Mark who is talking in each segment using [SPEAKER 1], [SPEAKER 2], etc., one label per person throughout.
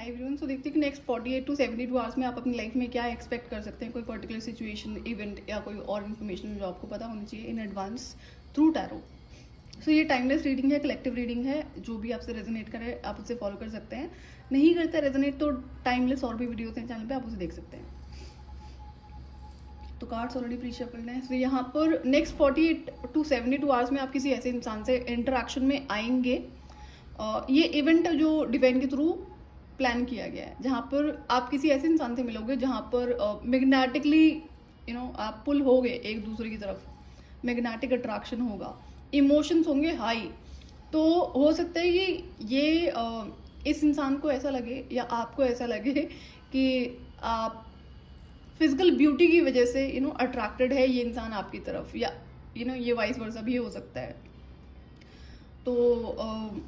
[SPEAKER 1] Hi everyone. सो देखते हैं कि नेक्स्ट 48 टू 72 आवर्स में आप अपनी लाइफ में क्या एक्सपेक्ट कर सकते हैं, कोई पर्टिकुलर सिचुएशन, इवेंट या कोई और इन्फॉर्मेशन जो आपको पता होनी चाहिए इन एडवांस थ्रू टैरो। सो ये टाइमलेस रीडिंग है, कलेक्टिव रीडिंग है, जो भी आपसे रेजोनेट करे आप उसे फॉलो कर सकते हैं। नहीं करता रेजोनेट तो टाइमलेस और भी वीडियोस हैं चैनल पे, आप उसे देख सकते हैं। तो कार्ड्स ऑलरेडी प्री शफल्ड हैं। सो यहाँ पर नेक्स्ट 48 टू 72 आवर्स में आप किसी ऐसे इंसान से इंटरेक्शन में आएंगे। ये इवेंट जो डिवाइन के थ्रू प्लान किया गया है, जहाँ पर आप किसी ऐसे इंसान से मिलोगे जहाँ पर मैग्नेटिकली आप पुल होगे एक दूसरे की तरफ, मैग्नेटिक अट्रैक्शन होगा, इमोशंस होंगे हाई। तो हो सकता है कि ये इस इंसान को ऐसा लगे या आपको ऐसा लगे कि आप फिजिकल ब्यूटी की वजह से अट्रैक्टेड है ये इंसान आपकी तरफ, या ये वाइस वर्सा भी हो सकता है। तो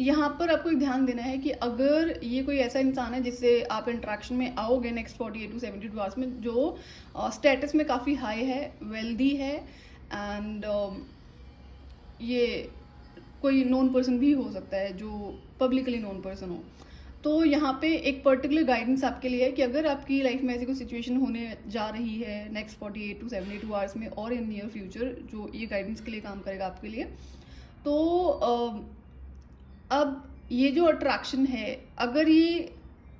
[SPEAKER 1] यहाँ पर आपको एक ध्यान देना है कि अगर ये कोई ऐसा इंसान है जिससे आप इंट्रैक्शन में आओगे नेक्स्ट 48 टू 72 आवर्स में, जो स्टेटस में काफ़ी हाई है, वेल्दी है, एंड ये कोई नोन पर्सन भी हो सकता है, जो पब्लिकली नोन पर्सन हो, तो यहाँ पे एक पर्टिकुलर गाइडेंस आपके लिए है कि अगर आपकी लाइफ में ऐसी कोई सिचुएशन होने जा रही है नेक्स्ट 48 टू 72 आवर्स में और इन नियर फ्यूचर, जो ये गाइडेंस के लिए काम करेगा आपके लिए। तो अब ये जो अट्रैक्शन है, अगर ये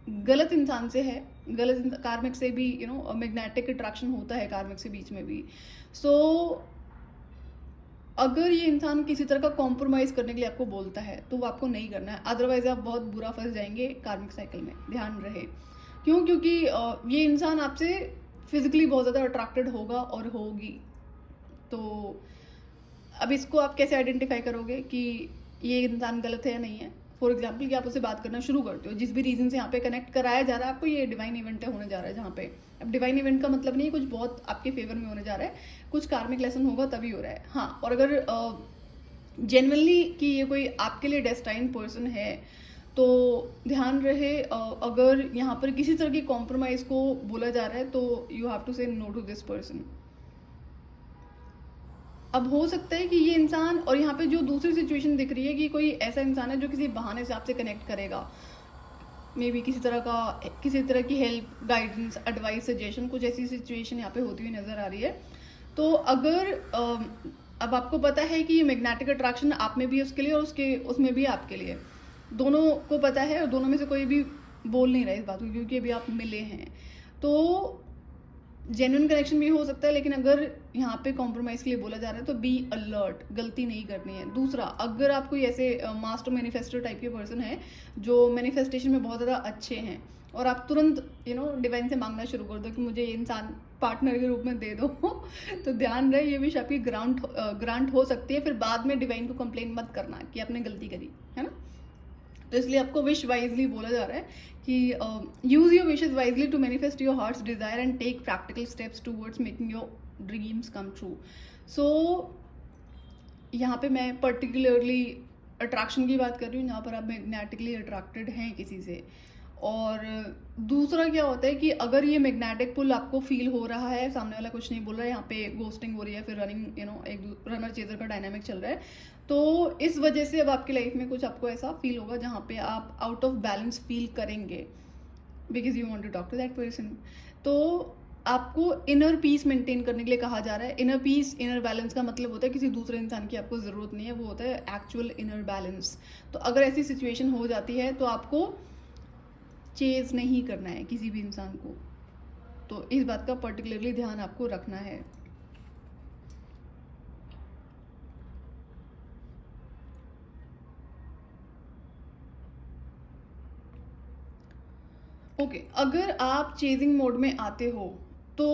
[SPEAKER 1] गलत इंसान से है, गलत कार्मिक से भी मैग्नेटिक अट्रैक्शन होता है कार्मिक से बीच में भी। सो अगर ये इंसान किसी तरह का कॉम्प्रोमाइज़ करने के लिए आपको बोलता है तो वो आपको नहीं करना है, अदरवाइज आप बहुत बुरा फंस जाएंगे कार्मिक साइकिल में। ध्यान रहे क्यों, क्योंकि ये इंसान आपसे फिजिकली बहुत ज़्यादा अट्रैक्टेड होगा और होगी। तो अब इसको आप कैसे आइडेंटिफाई करोगे कि ये इंसान गलत है या नहीं है? फॉर एग्जाम्पल कि आप उससे बात करना शुरू करते हो, जिस भी रीजन से यहाँ पे कनेक्ट कराया जा रहा है आपको, ये डिवाइन इवेंट होने जा रहा है जहाँ पे, अब डिवाइन इवेंट का मतलब नहीं है कुछ बहुत आपके फेवर में होने जा रहा है, कुछ कार्मिक लेसन होगा तभी हो रहा है। हाँ, और अगर जेन्युइनली कि ये कोई आपके लिए डेस्टाइन्ड पर्सन है तो ध्यान रहे, अगर यहाँ पर किसी तरह की कॉम्प्रोमाइज़ को बोला जा रहा है तो यू हैव टू से नो टू दिस पर्सन। अब हो सकता है कि ये इंसान, और यहाँ पे जो दूसरी सिचुएशन दिख रही है कि कोई ऐसा इंसान है जो किसी बहाने से आपसे कनेक्ट करेगा, मे बी किसी तरह की हेल्प, गाइडेंस, एडवाइस, सजेशन, कुछ ऐसी सिचुएशन यहाँ पे होती हुई नजर आ रही है। तो अगर अब आपको पता है कि ये मैग्नेटिक अट्रैक्शन आप में भी है उसके लिए और उसमें भी आपके लिए, दोनों को पता है और दोनों में से कोई भी बोल नहीं रहा इस बात को क्योंकि अभी आप मिले हैं, तो जेन्युइन कनेक्शन भी हो सकता है। लेकिन अगर यहाँ पे कॉम्प्रोमाइज़ के लिए बोला जा रहा है तो बी अलर्ट, गलती नहीं करनी है। दूसरा, अगर आप कोई ऐसे मास्टर मैनिफेस्टर टाइप के पर्सन है जो मैनिफेस्टेशन में बहुत ज़्यादा अच्छे हैं और आप तुरंत डिवाइन से मांगना शुरू कर दो कि मुझे ये इंसान पार्टनर के रूप में दे दो तो ध्यान रहे ये विश आपकी ग्रांट हो सकती है। फिर बाद में डिवाइन को कंप्लेन मत करना कि आपने गलती करी है ना। तो इसलिए आपको विश वाइजली बोला जा रहा है कि use your wishes wisely to manifest your heart's desire and take practical steps towards making your dreams come true. So यहाँ पे मैं पर्टिकुलरली अट्रैक्शन की बात कर रही हूँ, जहाँ पर आप मैग्नेटिकली अट्रैक्टेड हैं किसी से। और दूसरा क्या होता है कि अगर ये मैग्नेटिक पुल आपको फील हो रहा है, सामने वाला कुछ नहीं बोल रहा है, यहाँ पे गोस्टिंग हो रही है, फिर रनिंग एक रनर चेजर का डायनामिक चल रहा है, तो इस वजह से अब आपकी लाइफ में कुछ आपको ऐसा फील होगा जहाँ पे आप आउट ऑफ बैलेंस फील करेंगे because you want to talk to that person. तो आपको इनर पीस मेंटेन करने के लिए कहा जा रहा है। इनर पीस, इनर बैलेंस का मतलब होता है किसी दूसरे इंसान की आपको ज़रूरत नहीं है, वो होता है एक्चुअल इनर बैलेंस। तो अगर ऐसी सिचुएशन हो जाती है तो आपको चेज नहीं करना है किसी भी इंसान को, तो इस बात का पर्टिकुलरली ध्यान आपको रखना है। ओके, अगर आप चेजिंग मोड में आते हो तो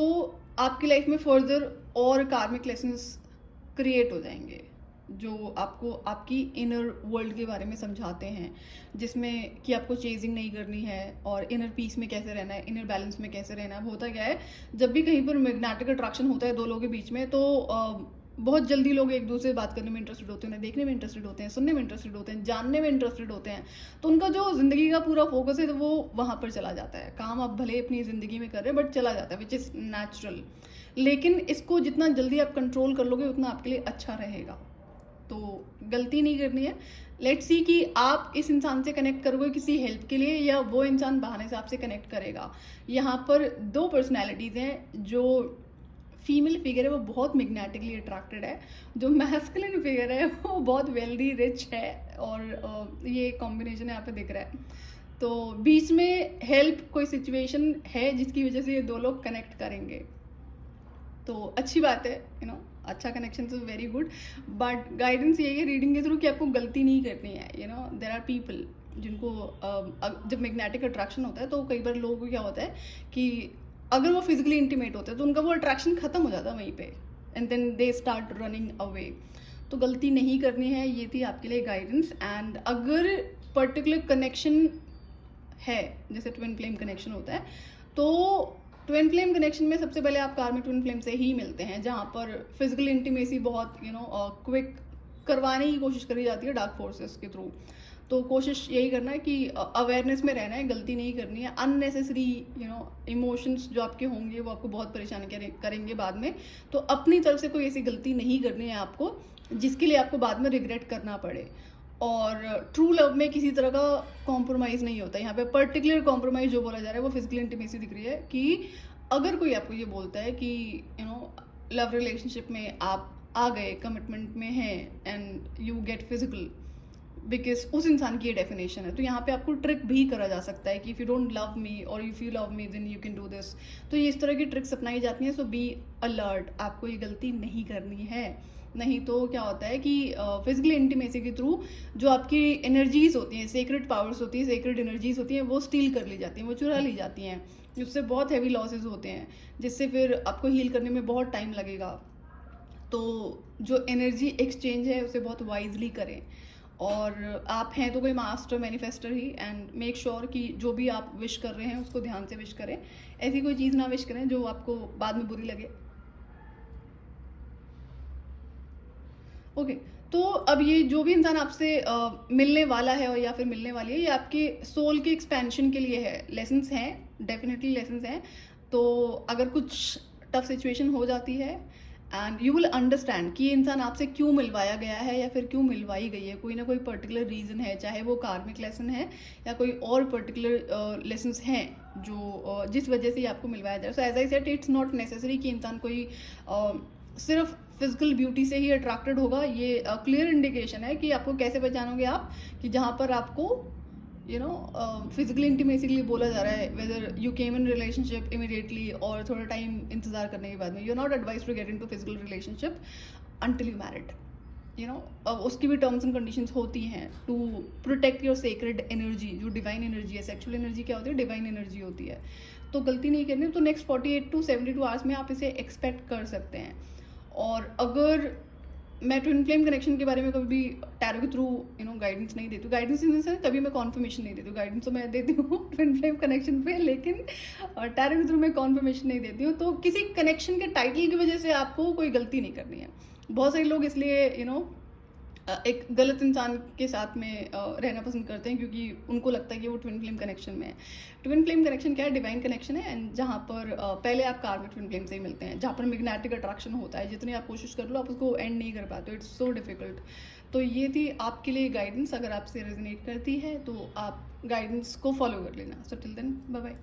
[SPEAKER 1] आपकी लाइफ में फर्दर और कार्मिक लेसन्स क्रिएट हो जाएंगे जो आपको आपकी इनर वर्ल्ड के बारे में समझाते हैं, जिसमें कि आपको चेजिंग नहीं करनी है और इनर पीस में कैसे रहना है, इनर बैलेंस में कैसे रहना है। होता क्या है, जब भी कहीं पर मैग्नेटिक अट्रैक्शन होता है दो लोगों के बीच में, तो बहुत जल्दी लोग एक दूसरे से बात करने में इंटरेस्टेड होते हैं, उन्हें देखने में इंटरेस्टेड होते हैं, सुनने में इंटरेस्टेड होते हैं, जानने में इंटरेस्टेड होते हैं। तो उनका जो ज़िंदगी का पूरा फोकस है तो वो वहाँ पर चला जाता है। काम आप भले अपनी ज़िंदगी में कर रहे हैं बट चला जाता है, विच इज़ नेचुरल। लेकिन इसको जितना जल्दी आप कंट्रोल कर लोगे उतना आपके लिए अच्छा रहेगा। तो गलती नहीं करनी है। लेट्स सी कि आप इस इंसान से कनेक्ट करोगे किसी हेल्प के लिए या वो इंसान बहाने से आपसे कनेक्ट करेगा। यहाँ पर दो पर्सनैलिटीज़ हैं। जो फीमेल फिगर है वो बहुत मैग्नेटिकली अट्रैक्टेड है, जो मैस्कुलिन फिगर है वो बहुत वेल्दी रिच है, और ये कॉम्बिनेशन यहाँ पे दिख रहा है। तो बीच में हेल्प कोई सिचुएशन है जिसकी वजह से ये दो लोग कनेक्ट करेंगे, तो अच्छी बात है, अच्छा connection is very good. But guidance ये है रीडिंग के थ्रू कि आपको गलती नहीं करनी है। देयर आर पीपल जिनको जब मैग्नेटिक अट्रैक्शन होता है तो कई बार लोगों को क्या होता है कि अगर वो फिजिकली इंटीमेट होते हैं तो उनका वो अट्रैक्शन खत्म हो जाता है वहीं पे, and then they start running away. तो गलती नहीं करनी है, ये थी आपके लिए गाइडेंस। एंड अगर पर्टिकुलर कनेक्शन है, जैसे ट्विन फ्लेम कनेक्शन होता है, तो ट्विन फ्लेम कनेक्शन में सबसे पहले आप कार में ट्विन फ्लेम से ही मिलते हैं, जहाँ पर फिजिकल इंटीमेसी बहुत क्विक करवाने की कोशिश करी जाती है डार्क फोर्सेस के थ्रू। तो कोशिश यही करना है कि अवेयरनेस में रहना है, गलती नहीं करनी है। अननेसेसरी इमोशंस जो आपके होंगे वो आपको बहुत परेशान करेंगे बाद में। तो अपनी तरफ से कोई ऐसी गलती नहीं करनी है आपको जिसके लिए आपको बाद में रिग्रेट करना पड़े। और ट्रू लव में किसी तरह का कॉम्प्रोमाइज़ नहीं होता। यहाँ पे पर्टिकुलर कॉम्प्रोमाइज़ जो बोला जा रहा है वो फिजिकल इंटीमेसी दिख रही है कि अगर कोई आपको ये बोलता है कि लव रिलेशनशिप में आप आ गए, कमिटमेंट में हैं, and you get physical because उस इंसान की ये डेफिनेशन है, तो यहाँ पे आपको ट्रिक भी करा जा सकता है कि if you don't love me और if you love me then you can do this. तो ये इस तरह की ट्रिक्स अपनाई जाती हैं। सो बी अलर्ट, आपको ये गलती नहीं करनी है। नहीं तो क्या होता है कि फिजिकल इंटीमेसी के थ्रू जो आपकी एनर्जीज होती हैं, सेक्रेट पावर्स होती हैं, सेक्रेट एनर्जीज होती हैं, वो स्टील कर ली जाती हैं, वो चुरा ली जाती हैं, जिससे बहुत हैवी लॉसेस होते हैं, जिससे फिर आपको हील करने में बहुत टाइम लगेगा। तो जो एनर्जी एक्सचेंज है उसे बहुत वाइजली करें। और आप हैं तो कोई master manifester he, and make sure कि जो भी आप विश कर रहे हैं उसको ध्यान से विश करें। ऐसी कोई चीज़ ना विश करें जो आपको बाद में बुरी लगे। ओके, तो अब ये जो भी इंसान आपसे मिलने वाला है और या फिर मिलने वाली है, ये आपके सोल के एक्सपेंशन के लिए है। लेसन्स हैं, डेफिनेटली लेसन्स हैं। तो अगर कुछ टफ सिचुएशन हो जाती है एंड यू विल अंडरस्टैंड कि ये इंसान आपसे क्यों मिलवाया गया है या फिर क्यों मिलवाई गई है। कोई ना कोई पर्टिकुलर रीज़न है, चाहे वो कार्मिक लेसन है या कोई और पर्टिकुलर लेसन्स हैं जो जिस वजह से ये आपको मिलवाया जा रहा है। So as I said, it's not necessary कि इंसान कोई सिर्फ फिजिकल ब्यूटी से ही अट्रैक्टेड होगा। ये क्लियर इंडिकेशन है कि आपको कैसे पहचानोगे आप कि जहाँ पर आपको फिजिकल इंटीमेसी के लिए बोला जा रहा है, whether you came in relationship immediately और थोड़ा टाइम इंतजार करने के बाद में। You are not advise to get into physical relationship until you married. उसकी भी टर्म्स एंड कंडीशंस होती हैं to protect your sacred energy. जो डिवाइन एनर्जी है, सेक्सुअल एनर्जी क्या होती है, डिवाइन एनर्जी होती है। तो गलती नहीं करनी। तो नेक्स्ट 48 to 72 आवर्स में आप इसे एक्सपेक्ट कर सकते हैं। और अगर मैं ट्विन फ्लेम कनेक्शन के बारे में कभी भी टैरो के थ्रू गाइडेंस नहीं देती हूँ, गाइडेंस इन द सेंस कभी मैं कॉन्फर्मेशन नहीं देती हूँ। गाइडेंस तो मैं देती हूँ ट्विन फ्लेम कनेक्शन पे, लेकिन टैरो के थ्रू मैं कॉन्फर्मेशन नहीं देती हूँ। तो किसी कनेक्शन के टाइटल की वजह से आपको कोई गलती नहीं करनी है। बहुत सारे लोग इसलिए एक गलत इंसान के साथ में रहना पसंद करते हैं क्योंकि उनको लगता है कि वो ट्विन फ्लेम कनेक्शन में है। ट्विन फ्लेम कनेक्शन क्या है, डिवाइन कनेक्शन है, एंड जहाँ पर पहले आप कार्मिक ट्विन फ्लेम से ही मिलते हैं, जहाँ पर मैग्नेटिक अट्रैक्शन होता है। जितनी आप कोशिश कर लो आप उसको एंड नहीं कर पाते, इट्स सो डिफिकल्ट। तो ये थी आपके लिए गाइडेंस। अगर आपसे रेजोनेट करती है तो आप गाइडेंस को फॉलो कर लेना। So till then, bye bye.